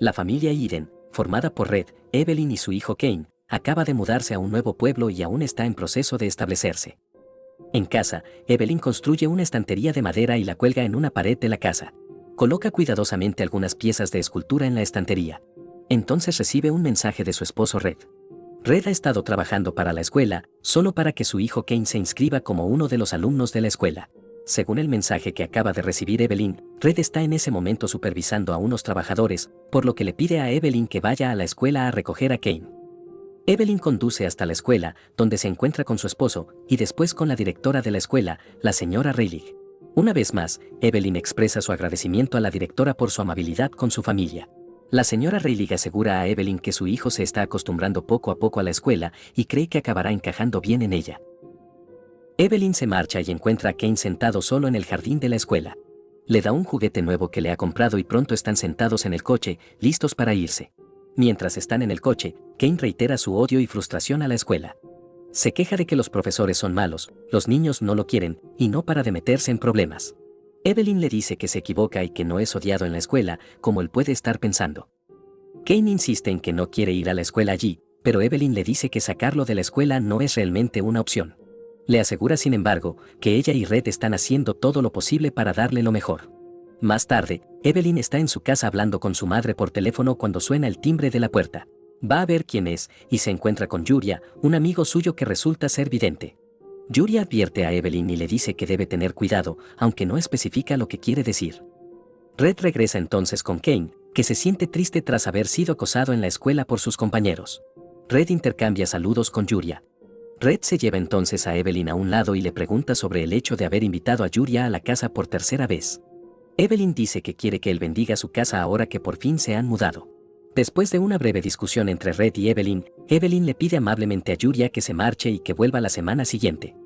La familia Eden, formada por Red, Evelyn y su hijo Kane, acaba de mudarse a un nuevo pueblo y aún está en proceso de establecerse. En casa, Evelyn construye una estantería de madera y la cuelga en una pared de la casa. Coloca cuidadosamente algunas piezas de escultura en la estantería. Entonces recibe un mensaje de su esposo Red. Red ha estado trabajando para la escuela, solo para que su hijo Kane se inscriba como uno de los alumnos de la escuela. Según el mensaje que acaba de recibir Evelyn, Red está en ese momento supervisando a unos trabajadores, por lo que le pide a Evelyn que vaya a la escuela a recoger a Kane. Evelyn conduce hasta la escuela, donde se encuentra con su esposo, y después con la directora de la escuela, la señora Reilig. Una vez más, Evelyn expresa su agradecimiento a la directora por su amabilidad con su familia. La señora Reilig asegura a Evelyn que su hijo se está acostumbrando poco a poco a la escuela y cree que acabará encajando bien en ella. Evelyn se marcha y encuentra a Kane sentado solo en el jardín de la escuela. Le da un juguete nuevo que le ha comprado y pronto están sentados en el coche, listos para irse. Mientras están en el coche, Kane reitera su odio y frustración a la escuela. Se queja de que los profesores son malos, los niños no lo quieren, y no para de meterse en problemas. Evelyn le dice que se equivoca y que no es odiado en la escuela, como él puede estar pensando. Kane insiste en que no quiere ir a la escuela allí, pero Evelyn le dice que sacarlo de la escuela no es realmente una opción. Le asegura, sin embargo, que ella y Red están haciendo todo lo posible para darle lo mejor. Más tarde, Evelyn está en su casa hablando con su madre por teléfono cuando suena el timbre de la puerta. Va a ver quién es y se encuentra con Yuria, un amigo suyo que resulta ser vidente. Yuria advierte a Evelyn y le dice que debe tener cuidado, aunque no especifica lo que quiere decir. Red regresa entonces con Kane, que se siente triste tras haber sido acosado en la escuela por sus compañeros. Red intercambia saludos con Yuria. Red se lleva entonces a Evelyn a un lado y le pregunta sobre el hecho de haber invitado a Yuria a la casa por tercera vez. Evelyn dice que quiere que él bendiga su casa ahora que por fin se han mudado. Después de una breve discusión entre Red y Evelyn le pide amablemente a Yuria que se marche y que vuelva la semana siguiente.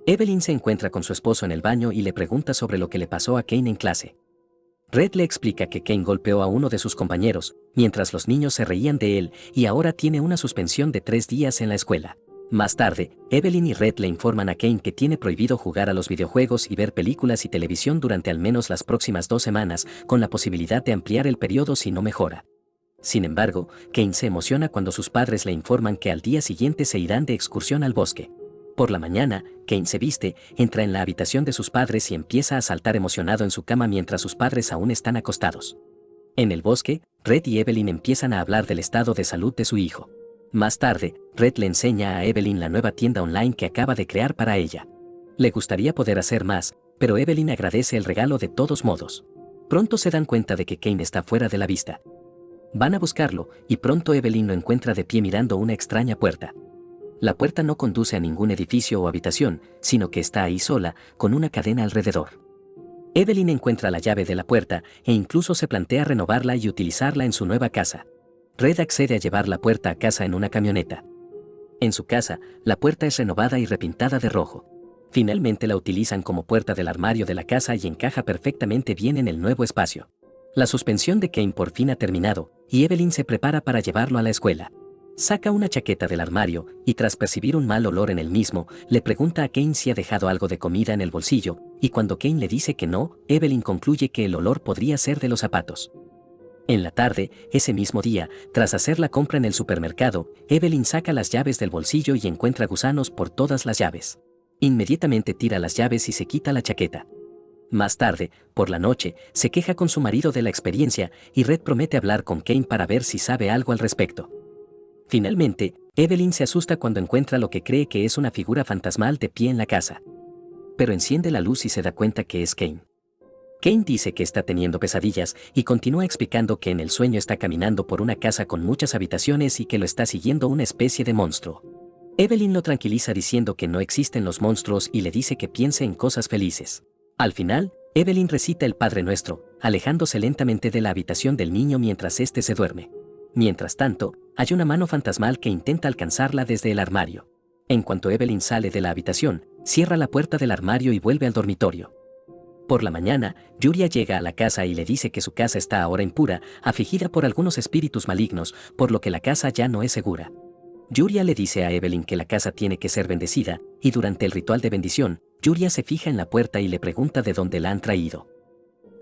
Evelyn se encuentra con su esposo en el baño y le pregunta sobre lo que le pasó a Kane en clase. Red le explica que Kane golpeó a uno de sus compañeros, mientras los niños se reían de él, y ahora tiene una suspensión de 3 días en la escuela. Más tarde, Evelyn y Red le informan a Kane que tiene prohibido jugar a los videojuegos y ver películas y televisión durante al menos las próximas 2 semanas, con la posibilidad de ampliar el periodo si no mejora. Sin embargo, Kane se emociona cuando sus padres le informan que al día siguiente se irán de excursión al bosque. Por la mañana, Kane se viste, entra en la habitación de sus padres y empieza a saltar emocionado en su cama mientras sus padres aún están acostados. En el bosque, Red y Evelyn empiezan a hablar del estado de salud de su hijo. Más tarde, Red le enseña a Evelyn la nueva tienda online que acaba de crear para ella. Le gustaría poder hacer más, pero Evelyn agradece el regalo de todos modos. Pronto se dan cuenta de que Kane está fuera de la vista. Van a buscarlo, y pronto Evelyn lo encuentra de pie mirando una extraña puerta. La puerta no conduce a ningún edificio o habitación, sino que está ahí sola, con una cadena alrededor. Evelyn encuentra la llave de la puerta e incluso se plantea renovarla y utilizarla en su nueva casa. Red accede a llevar la puerta a casa en una camioneta. En su casa, la puerta es renovada y repintada de rojo. Finalmente la utilizan como puerta del armario de la casa y encaja perfectamente bien en el nuevo espacio. La suspensión de Kane por fin ha terminado, y Evelyn se prepara para llevarlo a la escuela. Saca una chaqueta del armario, y tras percibir un mal olor en el mismo, le pregunta a Kane si ha dejado algo de comida en el bolsillo, y cuando Kane le dice que no, Evelyn concluye que el olor podría ser de los zapatos. En la tarde, ese mismo día, tras hacer la compra en el supermercado, Evelyn saca las llaves del bolsillo y encuentra gusanos por todas las llaves. Inmediatamente tira las llaves y se quita la chaqueta. Más tarde, por la noche, se queja con su marido de la experiencia y Red promete hablar con Kane para ver si sabe algo al respecto. Finalmente, Evelyn se asusta cuando encuentra lo que cree que es una figura fantasmal de pie en la casa. Pero enciende la luz y se da cuenta que es Kane. Kane dice que está teniendo pesadillas y continúa explicando que en el sueño está caminando por una casa con muchas habitaciones y que lo está siguiendo una especie de monstruo. Evelyn lo tranquiliza diciendo que no existen los monstruos y le dice que piense en cosas felices. Al final, Evelyn recita el Padre Nuestro, alejándose lentamente de la habitación del niño mientras éste se duerme. Mientras tanto, hay una mano fantasmal que intenta alcanzarla desde el armario. En cuanto Evelyn sale de la habitación, cierra la puerta del armario y vuelve al dormitorio. Por la mañana, Yuria llega a la casa y le dice que su casa está ahora impura, afligida por algunos espíritus malignos, por lo que la casa ya no es segura. Yuria le dice a Evelyn que la casa tiene que ser bendecida, y durante el ritual de bendición, Yuria se fija en la puerta y le pregunta de dónde la han traído.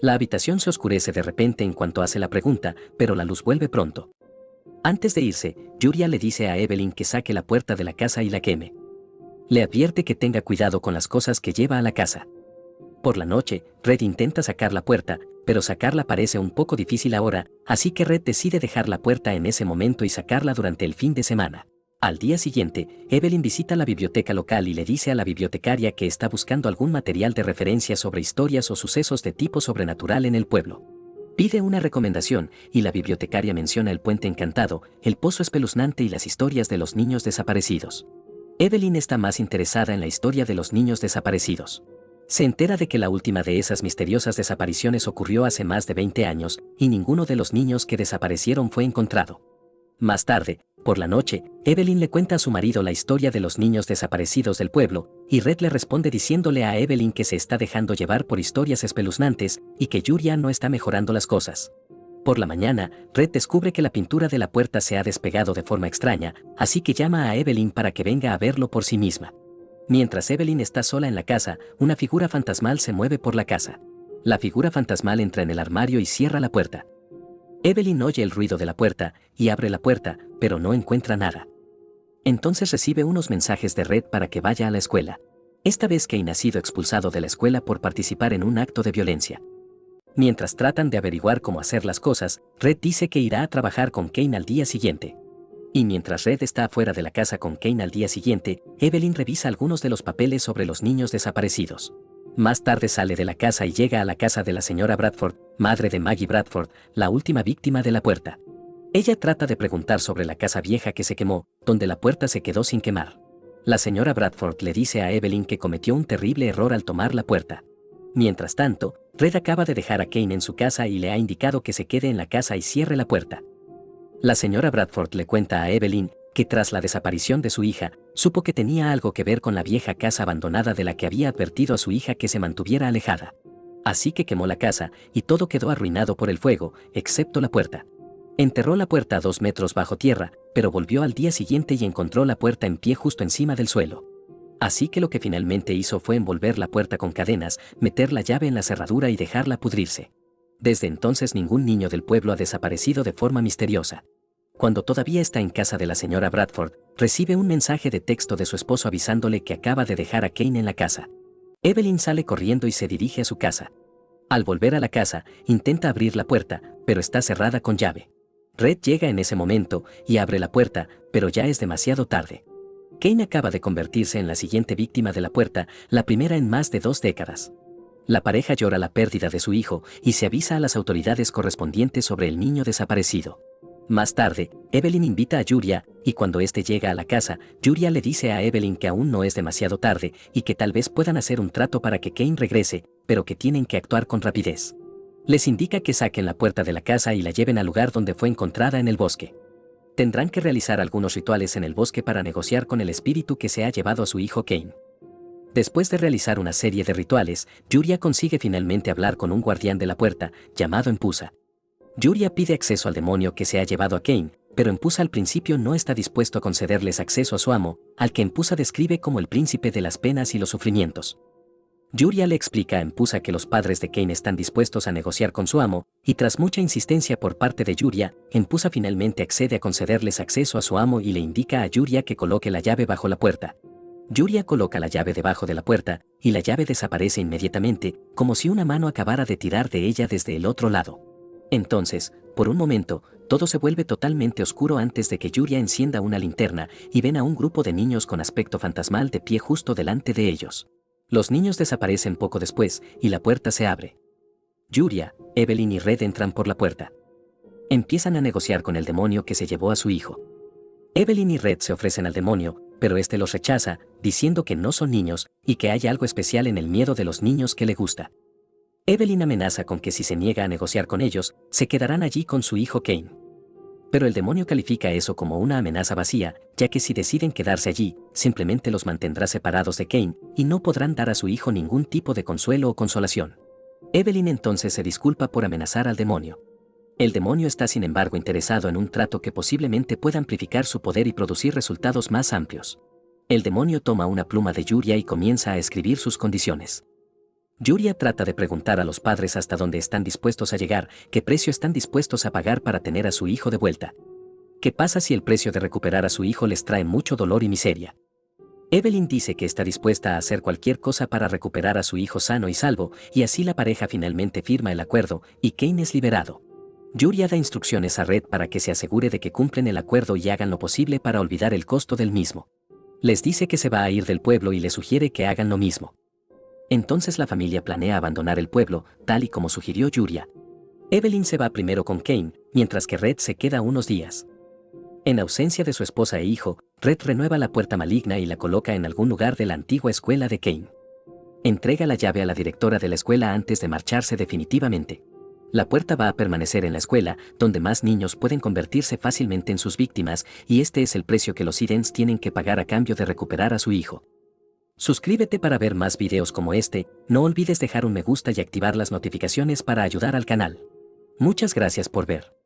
La habitación se oscurece de repente en cuanto hace la pregunta, pero la luz vuelve pronto. Antes de irse, Yuria le dice a Evelyn que saque la puerta de la casa y la queme. Le advierte que tenga cuidado con las cosas que lleva a la casa. Por la noche, Red intenta sacar la puerta, pero sacarla parece un poco difícil ahora, así que Red decide dejar la puerta en ese momento y sacarla durante el fin de semana. Al día siguiente, Evelyn visita la biblioteca local y le dice a la bibliotecaria que está buscando algún material de referencia sobre historias o sucesos de tipo sobrenatural en el pueblo. Pide una recomendación y la bibliotecaria menciona el puente encantado, el pozo espeluznante y las historias de los niños desaparecidos. Evelyn está más interesada en la historia de los niños desaparecidos. Se entera de que la última de esas misteriosas desapariciones ocurrió hace más de 20 años y ninguno de los niños que desaparecieron fue encontrado. Más tarde, por la noche, Evelyn le cuenta a su marido la historia de los niños desaparecidos del pueblo, y Red le responde diciéndole a Evelyn que se está dejando llevar por historias espeluznantes y que Yuria no está mejorando las cosas. Por la mañana, Red descubre que la pintura de la puerta se ha despegado de forma extraña, así que llama a Evelyn para que venga a verlo por sí misma. Mientras Evelyn está sola en la casa, una figura fantasmal se mueve por la casa. La figura fantasmal entra en el armario y cierra la puerta. Evelyn oye el ruido de la puerta y abre la puerta, pero no encuentra nada. Entonces recibe unos mensajes de Red para que vaya a la escuela. Esta vez Kane ha sido expulsado de la escuela por participar en un acto de violencia. Mientras tratan de averiguar cómo hacer las cosas, Red dice que irá a trabajar con Kane al día siguiente. Y mientras Red está afuera de la casa con Kane al día siguiente, Evelyn revisa algunos de los papeles sobre los niños desaparecidos. Más tarde sale de la casa y llega a la casa de la señora Bradford, madre de Maggie Bradford, la última víctima de la puerta. Ella trata de preguntar sobre la casa vieja que se quemó, donde la puerta se quedó sin quemar. La señora Bradford le dice a Evelyn que cometió un terrible error al tomar la puerta. Mientras tanto, Red acaba de dejar a Kane en su casa y le ha indicado que se quede en la casa y cierre la puerta. La señora Bradford le cuenta a Evelyn que tras la desaparición de su hija, supo que tenía algo que ver con la vieja casa abandonada de la que había advertido a su hija que se mantuviera alejada. Así que quemó la casa y todo quedó arruinado por el fuego, excepto la puerta. Enterró la puerta a 2 metros bajo tierra, pero volvió al día siguiente y encontró la puerta en pie justo encima del suelo. Así que lo que finalmente hizo fue envolver la puerta con cadenas, meter la llave en la cerradura y dejarla pudrirse. Desde entonces ningún niño del pueblo ha desaparecido de forma misteriosa. Cuando todavía está en casa de la señora Bradford, recibe un mensaje de texto de su esposo avisándole que acaba de dejar a Kane en la casa. Evelyn sale corriendo y se dirige a su casa. Al volver a la casa, intenta abrir la puerta, pero está cerrada con llave. Red llega en ese momento y abre la puerta, pero ya es demasiado tarde. Kane acaba de convertirse en la siguiente víctima de la puerta, la primera en más de 2 décadas. La pareja llora la pérdida de su hijo y se avisa a las autoridades correspondientes sobre el niño desaparecido. Más tarde, Evelyn invita a Yuria, y cuando éste llega a la casa, Yuria le dice a Evelyn que aún no es demasiado tarde y que tal vez puedan hacer un trato para que Kane regrese, pero que tienen que actuar con rapidez. Les indica que saquen la puerta de la casa y la lleven al lugar donde fue encontrada en el bosque. Tendrán que realizar algunos rituales en el bosque para negociar con el espíritu que se ha llevado a su hijo Kane. Después de realizar una serie de rituales, Yuria consigue finalmente hablar con un guardián de la puerta, llamado Empusa. Yuria pide acceso al demonio que se ha llevado a Kane, pero Empusa al principio no está dispuesto a concederles acceso a su amo, al que Empusa describe como el príncipe de las penas y los sufrimientos. Yuria le explica a Empusa que los padres de Kane están dispuestos a negociar con su amo, y tras mucha insistencia por parte de Yuria, Empusa finalmente accede a concederles acceso a su amo y le indica a Yuria que coloque la llave bajo la puerta. Yuria coloca la llave debajo de la puerta, y la llave desaparece inmediatamente, como si una mano acabara de tirar de ella desde el otro lado. Entonces, por un momento, todo se vuelve totalmente oscuro antes de que Yuria encienda una linterna y ven a un grupo de niños con aspecto fantasmal de pie justo delante de ellos. Los niños desaparecen poco después y la puerta se abre. Yuria, Evelyn y Red entran por la puerta. Empiezan a negociar con el demonio que se llevó a su hijo. Evelyn y Red se ofrecen al demonio, pero este los rechaza, diciendo que no son niños y que hay algo especial en el miedo de los niños que le gusta. Evelyn amenaza con que si se niega a negociar con ellos, se quedarán allí con su hijo Kane. Pero el demonio califica eso como una amenaza vacía, ya que si deciden quedarse allí, simplemente los mantendrá separados de Kane y no podrán dar a su hijo ningún tipo de consuelo o consolación. Evelyn entonces se disculpa por amenazar al demonio. El demonio está sin embargo interesado en un trato que posiblemente pueda amplificar su poder y producir resultados más amplios. El demonio toma una pluma de Yuria y comienza a escribir sus condiciones. Yuria trata de preguntar a los padres hasta dónde están dispuestos a llegar, qué precio están dispuestos a pagar para tener a su hijo de vuelta. ¿Qué pasa si el precio de recuperar a su hijo les trae mucho dolor y miseria? Evelyn dice que está dispuesta a hacer cualquier cosa para recuperar a su hijo sano y salvo, y así la pareja finalmente firma el acuerdo, y Kane es liberado. Yuria da instrucciones a Red para que se asegure de que cumplen el acuerdo y hagan lo posible para olvidar el costo del mismo. Les dice que se va a ir del pueblo y les sugiere que hagan lo mismo. Entonces la familia planea abandonar el pueblo, tal y como sugirió Yuria. Evelyn se va primero con Kane, mientras que Red se queda unos días. En ausencia de su esposa e hijo, Red renueva la puerta maligna y la coloca en algún lugar de la antigua escuela de Kane. Entrega la llave a la directora de la escuela antes de marcharse definitivamente. La puerta va a permanecer en la escuela, donde más niños pueden convertirse fácilmente en sus víctimas, y este es el precio que los Idens tienen que pagar a cambio de recuperar a su hijo. Suscríbete para ver más videos como este, no olvides dejar un me gusta y activar las notificaciones para ayudar al canal. Muchas gracias por ver.